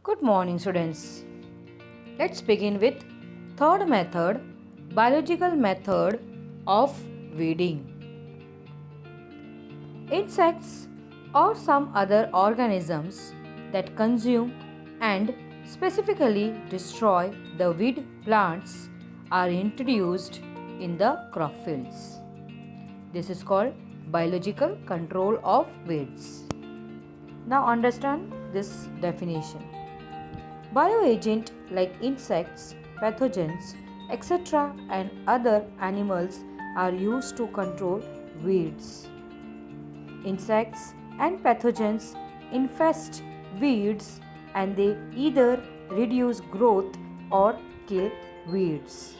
Good morning, students. Let's begin with third method, biological method of weeding. Insects or some other organisms that consume and specifically destroy the weed plants are introduced in the crop fields. This is called biological control of weeds. Now understand this definition. Bioagent like insects, pathogens, etc. and other animals are used to control weeds. Insects and pathogens infest weeds and they either reduce growth or kill weeds.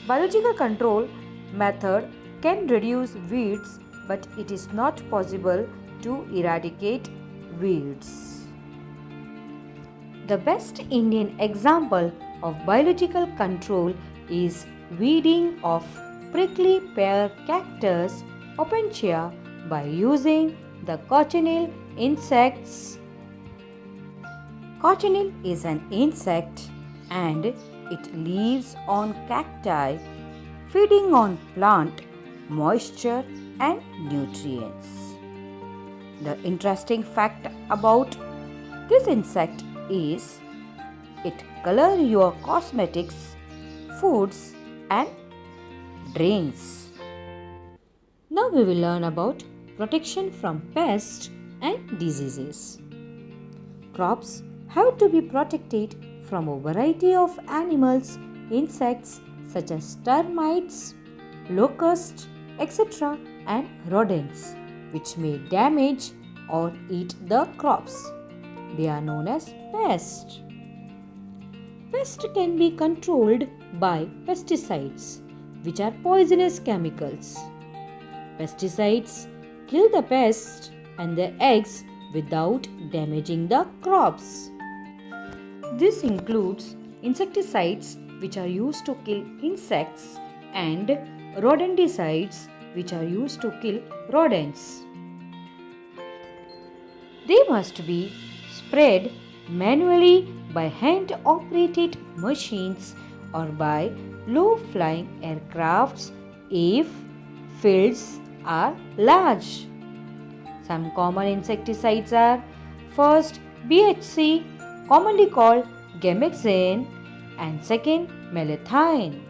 Biological control method can reduce weeds, but it is not possible to eradicate weeds. The best Indian example of biological control is weeding of prickly pear cactus Opuntia by using the cochineal insects. Cochineal is an insect and it lives on cacti, feeding on plant moisture and nutrients. The interesting fact about this insect is it color your cosmetics, foods and drinks. Now we will learn about protection from pests and diseases. Crops have to be protected from a variety of animals, insects such as termites, locusts, etc. and rodents which may damage or eat the crops. They are known as pests. Pests can be controlled by pesticides, which are poisonous chemicals. Pesticides kill the pests and their eggs without damaging the crops. This includes insecticides, which are used to kill insects, and rodenticides, which are used to kill rodents. They must be sprayed manually by hand-operated machines or by low-flying aircrafts if fields are large. Some common insecticides are first BHC, commonly called Gamexine, and second Malathion.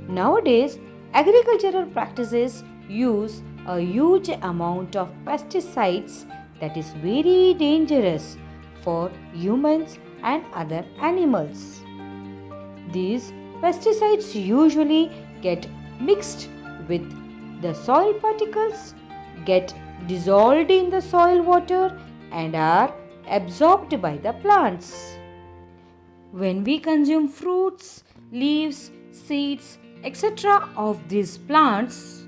Nowadays, agricultural practices use a huge amount of pesticides that is very dangerous for humans and other animals. These pesticides usually get mixed with the soil particles, get dissolved in the soil water and are absorbed by the plants. When we consume fruits, leaves, seeds, etc. of these plants,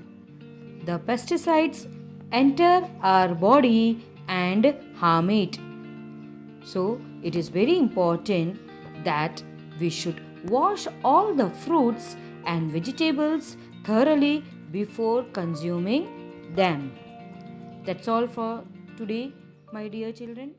the pesticides enter our body and harm it. So, it is very important that we should wash all the fruits and vegetables thoroughly before consuming them. That's all for today, my dear children.